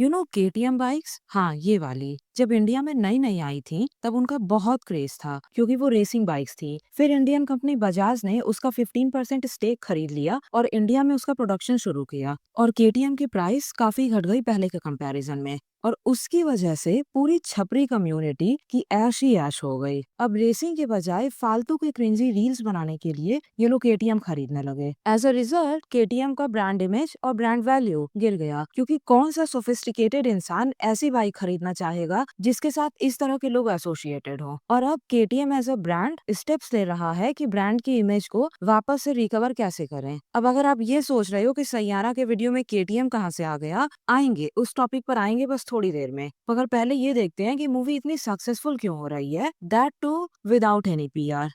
KTM bikes, हाँ ये वाली जब इंडिया में नई नई आई थी तब उनका बहुत क्रेज था क्योंकि वो रेसिंग बाइक्स थी। फिर इंडियन कंपनी बजाज ने उसका 15% स्टेक खरीद लिया और इंडिया में उसका प्रोडक्शन शुरू किया और केटीएम की प्राइस काफी घट गई पहले के कंपैरिजन में। और उसकी वजह से पूरी छपरी कम्युनिटी की ऐश ही ऐश हो गई। अब रेसिंग के बजाय फालतू के क्रिंजी रील्स बनाने के लिए ये लोग केटीएम खरीदने लगे। एज अ रिजल्ट केटीएम का ब्रांड इमेज और ब्रांड वैल्यू गिर गया क्योंकि कौन सा सोफिस्टिकेटेड इंसान ऐसी बाइक खरीदना चाहेगा जिसके साथ इस तरह के लोग एसोसिएटेड हो। और अब KTM as a brand steps ले रहा है कि ब्रांड की इमेज को वापस से रिकवर कैसे करें। अब अगर आप ये सोच रहे हो कि सैयारा के वीडियो में केटीएम कहाँ से आ गया, आएंगे उस टॉपिक पर आएंगे बस थोड़ी देर में। मगर पहले ये देखते हैं कि मूवी इतनी सक्सेसफुल क्यों हो रही है, that too without any PR.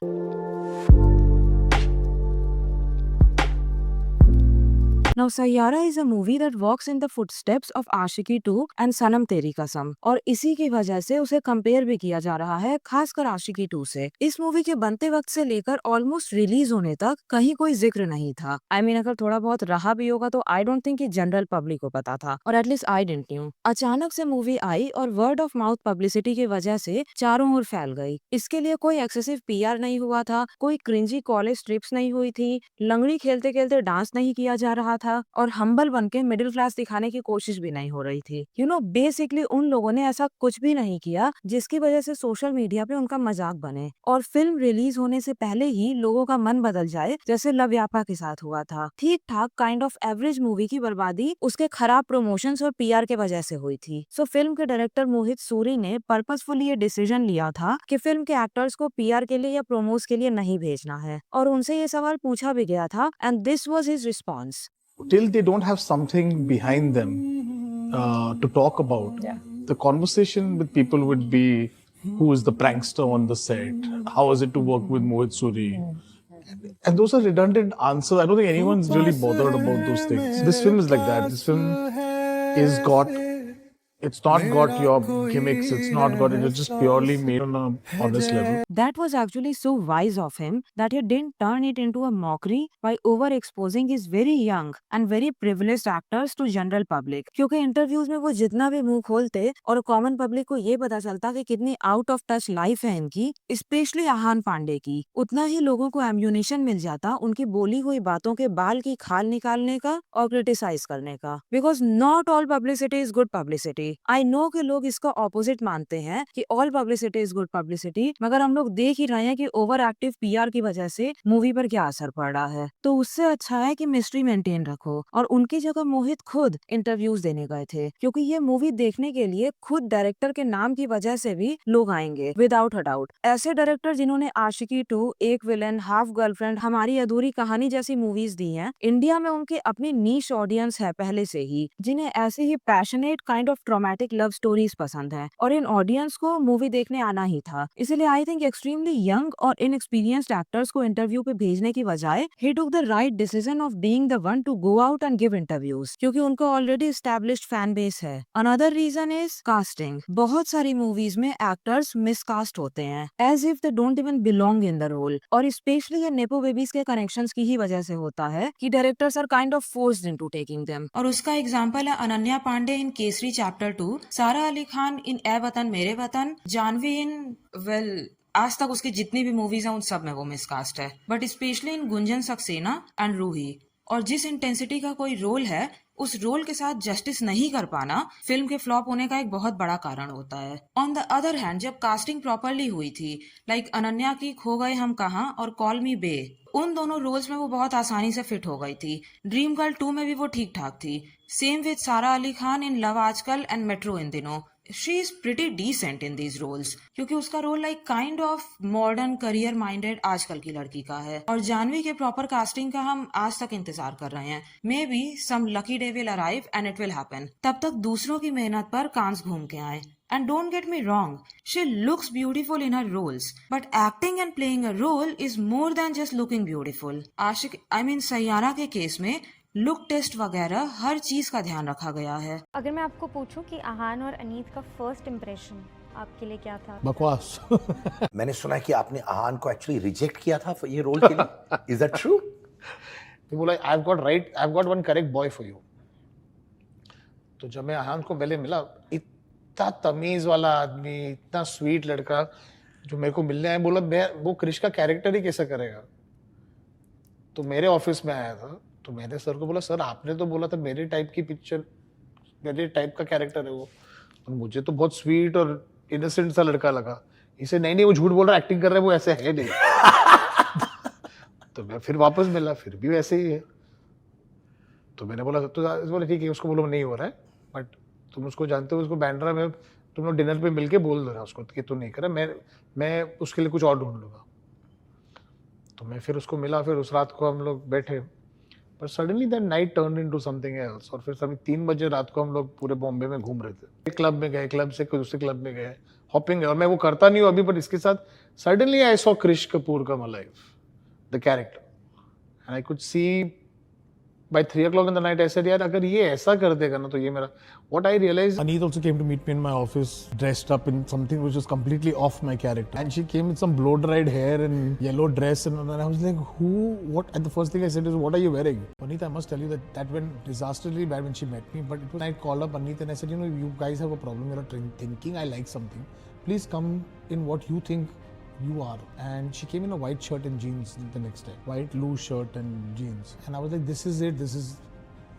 Now, Sayyara is a movie that walks in the footsteps of Aashiki 2 and Sanam Teri Kasam, और इसी की वजह से उसे कंपेयर भी किया जा रहा है खासकर आशिकी 2 से। इस मूवी के बनते वक्त से लेकर ऑलमोस्ट रिलीज होने तक कहीं कोई जिक्र नहीं था। अगर थोड़ा बहुत रहा भी होगा तो आई डोंट थिंक कि जनरल पब्लिक को पता था, और एटलीस्ट आई डिडंट न्यू। अचानक से मूवी आई और वर्ड ऑफ माउथ पब्लिसिटी की वजह से चारों ओर फैल गई। इसके लिए कोई एक्सेसिव पीआर नहीं हुआ था, कोई क्रिंजी कॉलेज ट्रिप्स नहीं हुई थी, लंगड़ी खेलते खेलते डांस नहीं किया जा रहा था और हम्बल बन के मिडिल क्लास दिखाने की कोशिश भी नहीं हो रही थी। बेसिकली उन लोगों ने ऐसा कुछ भी नहीं किया जिसकी वजह से सोशल मीडिया पे उनका मजाक बने और फिल्म रिलीज होने से पहले ही लोगों का मन बदल जाए, जैसे लव यापा के साथ हुआ था। ठीक ठाक काइंड ऑफ एवरेज मूवी की बर्बादी उसके खराब प्रमोशंस और पीआर के वजह से हुई थी। सो फिल्म के डायरेक्टर मोहित सूरी ने पर्पसफुली ये डिसीजन लिया था कि फिल्म के एक्टर्स को पीआर के लिए या प्रोमोस के लिए नहीं भेजना है, और उनसे ये सवाल पूछा भी गया था and this was his response. Till they don't have something behind them to talk about, the conversation with people would be who is the prankster on the set, how is it to work with Mohit Suri, and those are redundant answers. I don't think anyone's really bothered about those things. This film is like that. This film is got, it's not got your gimmicks, it's not got, it's just purely made on a honest level. That was actually so wise of him that he didn't turn it into a mockery by overexposing his very young and very privileged actors to general public. क्योंकि interviews में वो जितना भी मुंह खोलते और common public को ये पता चलता कि कितनी आउट ऑफ टच लाइफ है इनकी, स्पेशली आहान पांडे की, उतना ही लोगों को एम्यूनेशन मिल जाता उनकी बोली हुई बातों के बाल की खाल निकालने का और क्रिटिसाइज करने का। Because not all publicity is good publicity. I know कि लोग इसका ऑपोजिट मानते हैं कि all publicity is good publicity, मगर हम लोग देख ही रहे हैं कि ओवर एक्टिव पीआर की वजह से मूवी पर क्या असर पड़ रहा है। तो उससे अच्छा है कि मिस्ट्री मेंटेन रखो। और उनकी जगह मोहित खुद इंटरव्यूज देने गए थे क्योंकि ये मूवी देखने के लिए खुद डायरेक्टर के नाम की वजह से भी लोग आएंगे विदाउट अ डाउट। ऐसे डायरेक्टर जिन्होंने आशिकी 2, एक विलन, हाफ गर्लफ्रेंड, हमारी अधूरी कहानी जैसी मूवीज दी हैं, इंडिया में उनकी अपनी नीश ऑडियंस है पहले से ही, जिन्हें ऐसे ही passionate kind of traumatic love stories पसंद है, और इन ऑडियंस को मूवी देखने आना ही था। इसलिए आई थिंक एक्सट्रीमली यंग और इनएक्सपीरियंस्ड एक्टर्स को इंटरव्यू पे भेजने की बजाय ही took the right decision of being the one to go out and give interviews, क्योंकि उनको ऑलरेडी एस्टैब्लिश्ड फैन बेस है। Another reason is casting. बहुत सारी मूवीज में एक्टर्स मिसकास्ट होते हैं as if they don't even belong in the role, और especially ये नेपो बेबीज के कनेक्शंस की ही वजह से होता है कि directors are kind of forced into taking them. और उसका एग्जांपल है अनन्या पांडे इन केसरी चैप्टर 2, सारा अली खान इन ए वतन मेरे वतन, जानवी इन वेल आज तक उसकी जितनी भी मूवीज हैं उन सब में वो मिसकास्ट है, but specially in Gunjan Saxena and Roohi. और जिस इंटेंसिटी का कोई रोल है उस रोल के साथ जस्टिस नहीं कर पाना फिल्म के फ्लॉप होने का एक बहुत बड़ा कारण होता है। ऑन द अदर हैंड जब कास्टिंग प्रॉपरली हुई थी, लाइक अनन्या की खो गए हम कहाँ और कॉल मी बे, उन दोनों रोल्स में वो बहुत आसानी से फिट हो गई थी। ड्रीम गर्ल 2 में भी वो ठीक ठाक थी। Same with Sara Ali Khan in love Aajkal and metro in Dino. She is pretty decent in these roles क्योंकि उसका role like kind of modern career minded आजकल की लड़की का है। और जानवी के प्रॉपर कास्टिंग का हम आज तक इंतजार कर रहे हैं। Maybe some lucky day will arrive and it will happen. तब तक दूसरों की मेहनत पर कांस घूम के आए। And don't get me wrong, she looks beautiful in her roles, but acting and playing a role is more than just looking beautiful. Saiyaara के केस में लुक टेस्ट वगैरह हर चीज का ध्यान रखा गया है। अगर मैं आपको पूछूं कि आहान और अनीत का फर्स्ट इम्प्रेशन आपके लिए क्या था? बकवास। मैंने सुना है कि आपने आहान को एक्चुअली रिजेक्ट किया था ये रोल के लिए। Is that true? बोला I've got one correct boy for you. तो जब मैं आहान को पहले मिला, इतना तमीज वाला आदमी, इतना स्वीट लड़का जो मेरे को मिलने आया, बोला मैं वो क्रिश का कैरेक्टर ही कैसा करेगा। तो मेरे ऑफिस में आया था, तो मैंने सर को बोला, सर आपने तो बोला था मेरे टाइप की पिक्चर, मेरे टाइप का कैरेक्टर है वो, और मुझे तो बहुत स्वीट और इनोसेंट सा लड़का लगा। इसे नहीं नहीं वो झूठ बोल रहा, एक्टिंग कर रहा है, वो ऐसे है नहीं। तो मैं फिर वापस मिला, फिर भी वैसे ही है। तो मैंने बोला, तो बोले ठीक है, उसको बोलो नहीं हो रहा है, बट तुम उसको जानते हो, उसको बैंड्रा में तुम लोग डिनर पे मिलके बोल दो ना उसको कि तू नहीं कर रहा, मैं उसके लिए कुछ और ढूंढ लूंगा। तो मैं फिर उसको मिला, फिर उस रात को हम लोग बैठे, पर suddenly that night turn into something else. और फिर सभी 3 बजे रात को हम लोग पूरे बॉम्बे में घूम रहे थे, एक क्लब में गए, क्लब से दूसरे क्लब में गए, हॉपिंग। और मैं वो करता नहीं हूँ अभी, पर इसके साथ suddenly I saw Krish Kapoor come alive, the character, and I could see by 3 o'clock in the night, I said, यार अगर ये ऐसा कर देगा ना तो ये मेरा, what I realized, Aneet also came to meet me in my office dressed up in something which was completely off my character. And she came with some blow-dried hair and yellow dress, and I was like, what? And the first thing I said is, what are you wearing? Aneet, I must tell you that went disastrously bad when she met me, but it was, I called up Aneet and I said, you guys have a problem, you're thinking I like something. Please come in what you think you are. And she came in a white shirt and jeans the next day, white loose shirt and jeans, and I was like, this is it, this is,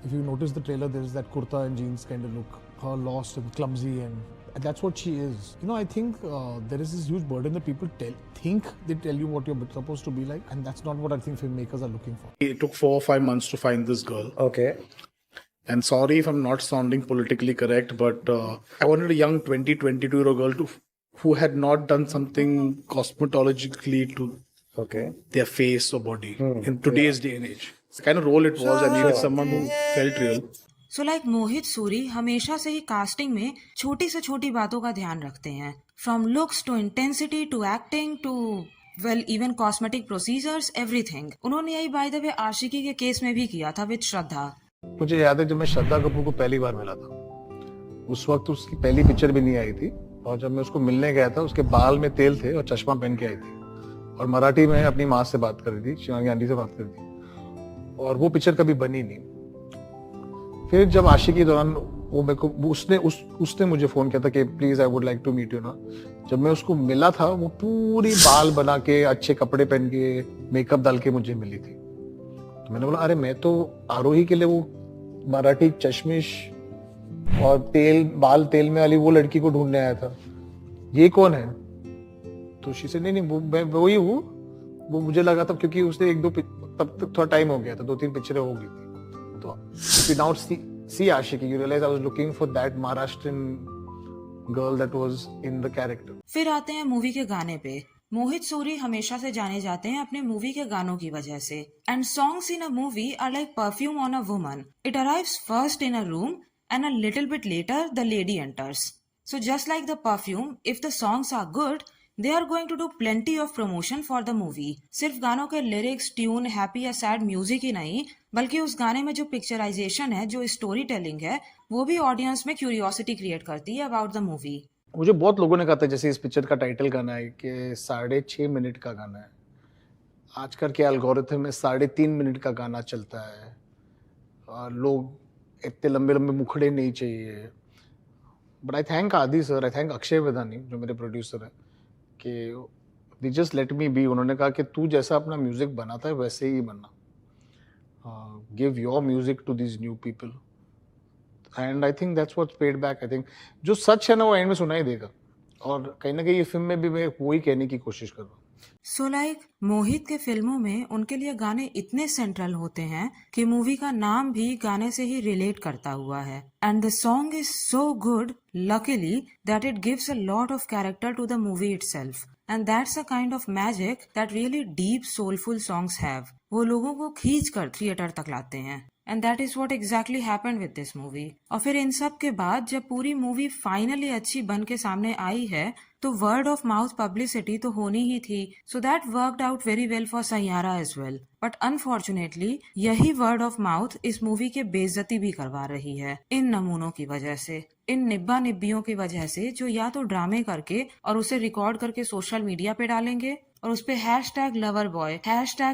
if you notice the trailer, there's that kurta and jeans kind of look, her lost and clumsy, and that's what she is. I think there is this huge burden that people think they tell you what you're supposed to be like, and that's not what I think filmmakers are looking for. it took 4 or 5 months to find this girl. Okay. And sorry if I'm not sounding politically correct, but I wanted a young 22-year-old girl who had not done something cosmetologically to Okay. their face or body in today's day and age. It's the kind of role it was. I needed someone who felt real. So like Mohit Suri हमेशा से ही casting में छोटी से छोटी बातों का ध्यान रखते हैं, from looks to intensity to acting to well even cosmetic procedures, everything. उन्होंने यही बाय द वे आशिकी के केस में भी किया था विद श्रद्धा। मुझे याद है जब मैं श्रद्धा कपूर को पहली बार मिला था, उस वक्त उसकी पहली पिक्चर भी नहीं आई थी, और जब मैं उसको मिलने गया था उसके बाल में तेल थे और चश्मा पहन के आई थी, और मराठी में अपनी माँ से बात कर रही थी, शिवांगी आंटी से बात कर रही थी, और वो पिक्चर कभी बनी नहीं। फिर जब आशिकी के दौरान वो मेरे को उसने मुझे फोन किया था कि please I would like to meet you ना। जब मैं उसको मिला था, वो पूरी बाल बना के, अच्छे कपड़े पहन के, मेकअप डाल के मुझे मिली थी। तो मैंने बोला, अरे मैं तो आरोही के लिए वो मराठी चश्मिश और बाल तेल में वाली वो लड़की को ढूंढने आया था, ये कौन है? तो शी से नहीं वो मैं वही हूँ। वो मुझे लगा था क्योंकि उसने तब तक थोड़ा टाइम हो गया था, 2-3 पिक्चरें हो गई थी। तो now see Aashiqui, you realise I was looking for that Maharashtrian girl that was in the character. फिर आते हैं मूवी के गाने पे। मोहित सूरी हमेशा से जाने जाते हैं अपने मूवी के गानों की वजह से, and songs in a movie are like perfume on a woman, it arrives first in a room and a little bit later the lady enters. So just like the perfume, if the songs are good, they are going to do plenty of promotion for the movie. सिर्फ गानों के lyrics, tune, happy या sad music ही नहीं, बल्कि उस गाने में जो पिक्चराइजेशन है, जो स्टोरी टेलिंग है, वो भी ऑडियंस में क्यूरियोसिटी क्रिएट करती है अबाउट द मूवी। मुझे बहुत लोगों ने कहा था, जैसे इस पिक्चर का टाइटल गाना है कि 6.5 मिनट का गाना है, आजकल के एल्गोरिथम में 3.5 मिनट का गाना चलता है, और लोग इतने लंबे लंबे मुखड़े नहीं चाहिए। But I thank Adi sir, I thank Akshay Vedani जो मेरे प्रोड्यूसर है, कि they just let me be. उन्होंने कहा कि तू जैसा अपना म्यूजिक बनाता है वैसे ही बनना, give your music to this new people, and I think that's what's paid back. I think जो सच है ना वो एंड में सुनाई देगा, और कहीं ना कहीं ये फिल्म में भी मैं वही कहने की कोशिश कर रहा हूँ। सो लाइक मोहित के फिल्मों में उनके लिए गाने इतने सेंट्रल होते हैं कि मूवी का नाम भी गाने से ही रिलेट करता हुआ है, and the song is so good luckily that it gives a lot of character to the movie itself, and that's a kind of magic that really deep soulful songs have. वो लोगों को खींच कर theatre तक लाते हैं, and that is what exactly happened with this movie. और फिर इन सब के बाद जब पूरी मूवी फाइनली अच्छी बन के सामने आई है, तो वर्ड ऑफ माउथ पब्लिसिटी तो होनी ही थी, so that worked out very well for Saiyaara as well. But unfortunately यही वर्ड ऑफ माउथ इस मूवी के बेइज्जती भी करवा रही है, इन नमूनों की वजह से, इन निब्बा निब्बियों की वजह से, जो या तो ड्रामे करके और उसे रिकॉर्ड करके सोशल मीडिया पे डालेंगे और उस पे #loverboy,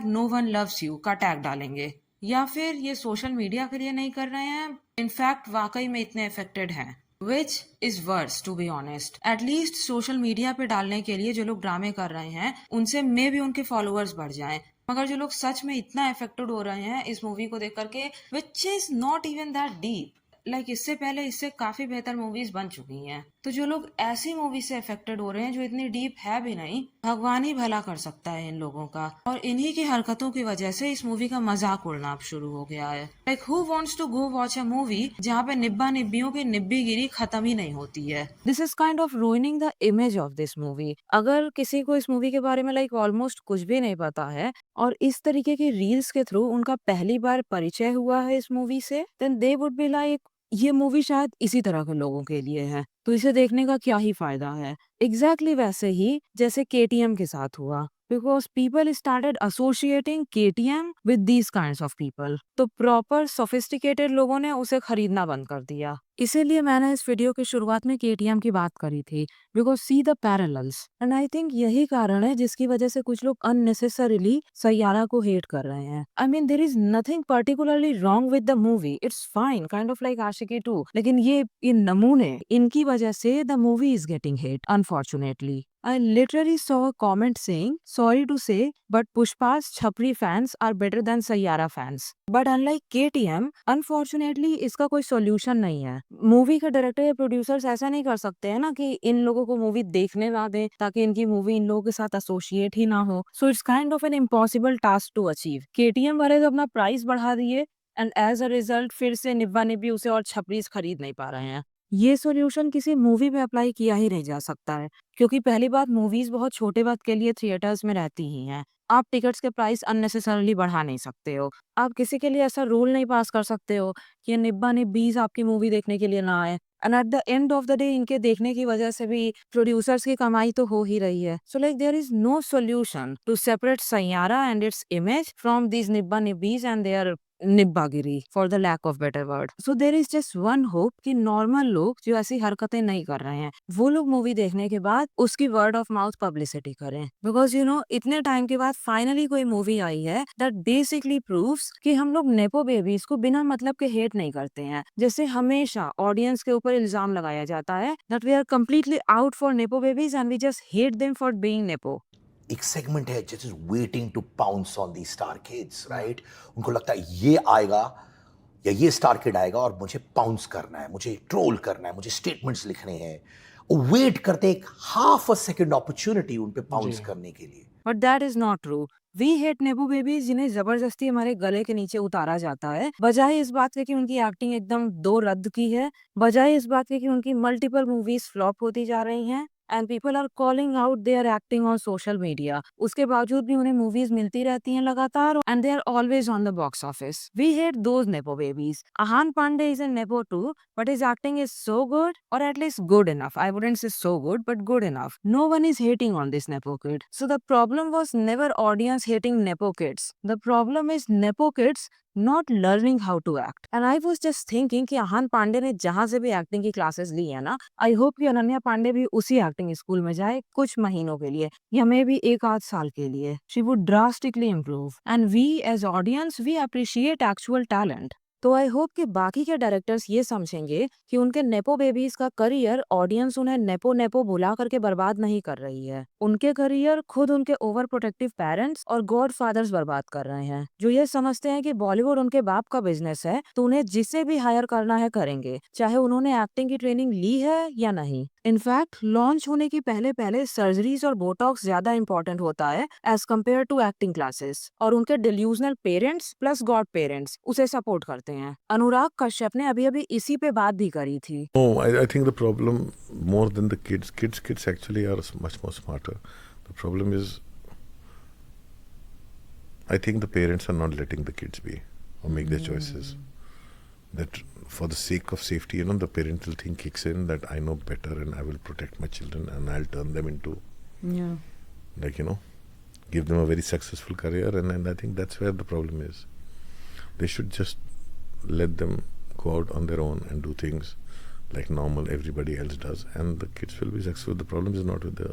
#no one loves you का टैग डालेंगे, या फिर ये सोशल मीडिया के लिए नहीं कर रहे हैं, इनफैक्ट वाकई में इतने अफेक्टेड हैं। Which is worse to be honest. At least social media पे डालने के लिए जो लोग ड्रामे कर रहे हैं उनसे मे भी उनके फॉलोअर्स बढ़ जाएं, मगर जो लोग सच में इतना अफेक्टेड हो रहे हैं इस मूवी को देख करके, which is not even that deep. इससे पहले इससे काफी बेहतर मूवीज बन चुकी हैं। तो जो लोग ऐसी मूवी से अफेक्टेड हो रहे हैं जो इतनी डीप है भी नहीं, भगवान ही भला कर सकता है इन लोगों का। और इन्हीं की हरकतों की वजह से इस मूवी का मजाक उड़ना अब शुरू हो गया है। Who wants to go watch a movie जहाँ पे निब्बा निब्बियों की निब्बीगिरी खत्म ही नहीं होती है। This is kind of ruining the image of this movie. अगर किसी को इस मूवी के बारे में ऑलमोस्ट कुछ भी नहीं पता है और इस तरीके की रील्स के थ्रू उनका पहली बार परिचय हुआ है इस मूवी से, देन दे वुड बी ये मूवी शायद इसी तरह के लोगों के लिए है, तो इसे देखने का क्या ही फायदा है। एग्जैक्टली वैसे ही जैसे केटीएम के साथ हुआ, because people started associating KTM with these kinds of people. तो प्रॉपर सोफिस्टिकेटेड लोगों ने उसे खरीदना बंद कर दिया। इसीलिए मैंने इस वीडियो की शुरुआत में केटीएम की बात करी थी, because see the parallels. And I think यही कारण है जिसकी वजह से कुछ लोग अननेसेसरीली सैयारा को हेट कर रहे हैं। I mean there is nothing particularly wrong with the movie, it's fine, kind of like Aashiqui 2, लेकिन ये नमूने, इनकी वजह से the movie is getting hate unfortunately. I literally saw a comment saying, sorry to say, but Pushpa's Chhapri fans are better than Sayyara fans. But unlike KTM, unfortunately इसका कोई solution नहीं है। मूवी के डायरेक्टर या producers ऐसा नहीं कर सकते हैं ना कि इन लोगों को मूवी देखने ना दें ताकि इनकी मूवी इन लोगों के साथ एसोसिएट ही ना हो। So it's kind of an impossible task to achieve. KTM वाले तो अपना प्राइस बढ़ा दिए एंड एज अ रिजल्ट फिर से निब्बा निब्बी उसे और छपरीज खरीद नहीं पा रहे हैं। ये सॉल्यूशन किसी मूवी पे अप्लाई किया ही नहीं जा सकता है, क्योंकि पहली बात मूवीज बहुत छोटे वक्त के लिए थिएटर्स में रहती ही हैं। आप टिकट्स के प्राइस अननेसेसरली बढ़ा नहीं सकते हो। आप किसी के लिए ऐसा रूल नहीं पास कर सकते हो कि निब्बा निब्बीज आपकी मूवी देखने के लिए ना आए। And at the end of the day इनके देखने की वजह से भी प्रोड्यूसर्स की कमाई तो हो ही रही है। So there is no solution to separate Saiyaara and its image from these निब्बा निब्बीज एंड देयर निब्बागिरी, for the lack of better word. So there is just one hope कि नॉर्मल लोग जो ऐसी हरकतें नहीं कर रहे हैं वो लोग मूवी देखने के बाद उसकी वर्ड ऑफ माउथ पब्लिसिटी करें, बिकॉज इतने टाइम के बाद फाइनली कोई मूवी आई है दैट बेसिकली प्रूव्स कि हम लोग नेपो बेबीज को बिना मतलब के हेट नहीं करते हैं। जैसे हमेशा ऑडियंस के ऊपर इल्जाम लगाया जाता है that we are completely out for nepo babies and we just hate them for being nepo. एक सेगमेंट है just is waiting to pounce on the star kids, right? उनको लगता है ये आएगा या ये स्टार किड आएगा और मुझे पाउंस करना है, मुझे ट्रोल करना है, मुझे स्टेटमेंट्स लिखने हैं। वेट करते एक हाफ अ सेकंड अपॉर्चुनिटी उन पे पाउंस करने के लिए। But that is not true. We hate nepo babies जिन्हें जबरदस्ती हमारे गले के नीचे उतारा जाता है, बजाय इस बात के कि उनकी एक्टिंग एकदम दो रद्द की है, बजाय इस बात के कि उनकी मल्टीपल मूवीज फ्लॉप होती जा रही हैं and people are calling out their acting on social media. उसके बावजूद भी उन्हें मूवीज मिलती रहती हैं लगातार and they are always on the box office. We hate those nepo babies. Ahaan Panday is in nepo too, but his acting is so good, और at least good enough. I wouldn't say so good, but good enough. No one is hating on this Nepo kid. So the problem was never audience hating Nepo kids. The problem is Nepo kids not learning how to act. And I was just thinking कि आहान पांडे ने जहां से भी acting की classes ली है ना, I hope कि अनन्या पांडे भी उसी एक्टिंग स्कूल में जाए कुछ महीनों के लिए या मे भी एक आध साल के लिए। She would drastically improve. And we as audience, we appreciate actual talent. तो आई होप कि बाकी के डायरेक्टर्स ये समझेंगे कि उनके नेपो बेबीज का करियर ऑडियंस उन्हें नेपो नेपो बुला करके बर्बाद नहीं कर रही है। उनके करियर खुद उनके ओवर प्रोटेक्टिव पेरेंट्स और गॉड फादर्स बर्बाद कर रहे हैं, जो ये समझते हैं कि बॉलीवुड उनके बाप का बिजनेस है, तो उन्हें जिसे भी हायर करना है करेंगे, चाहे उन्होंने एक्टिंग की ट्रेनिंग ली है या नहीं। इनफैक्ट लॉन्च होने की पहले पहले सर्जरीज और बोटॉक्स ज्यादा इंपॉर्टेंट होता है as compare to acting classes, और उनके delusional parents plus god parents उसे सपोर्ट करते हैं। अनुराग कश्यप ने अभी अभी इसी पे बात भी करी थी। No, I think the problem more than the kids actually are much more smarter. The problem is, I think the parents are not letting the kids be or make their choices. That for the sake of safety, the parental thing kicks in that I know better and I will protect my children and I'll turn them into, give them a very successful career, and I think that's where the problem is. They should just let them go out on their own and do things like normal everybody else does, and the kids will be successful. The problem is not with the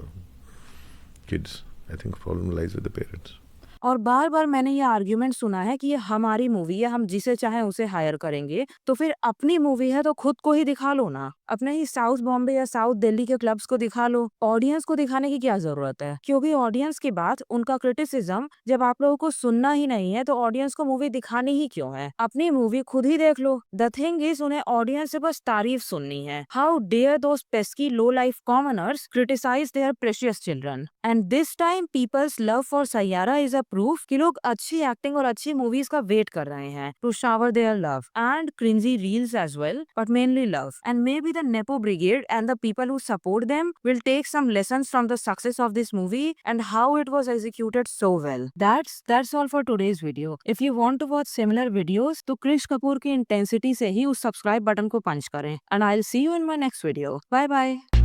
kids. I think the problem lies with the parents. और बार बार मैंने ये argument सुना है कि ये हमारी movie है, हम जिसे चाहे उसे हायर करेंगे, तो फिर अपनी मूवी है तो खुद को ही दिखा लो ना, अपने ही साउथ बॉम्बे या साउथ दिल्ली के क्लब्स को दिखा लो। ऑडियंस को दिखाने की क्या जरूरत है, क्योंकि ऑडियंस की बात, उनका क्रिटिसिज्म जब आप लोगों को सुनना ही नहीं है तो ऑडियंस को मूवी दिखानी ही क्यों है। अपनी मूवी खुद ही देख लो। द थिंग इज, उन्हें ऑडियंस से बस तारीफ सुननी है। How dare those pesky low life commoners criticise their precious children. And this time people's love for Saiyaara is a proof कि लोग अच्छी एक्टिंग और अच्छी मूवीज का वेट कर रहे हैं to shower their love and cringy reels as well, but mainly love. And maybe the Nepo Brigade and the people who support them will take some lessons from the success of this movie and how it was executed so well. That's all for today's video. If you want to watch similar videos, तो क्रिश कपूर की intensity से ही उस subscribe button को पंच करें। And I'll see you in my next video. Bye bye.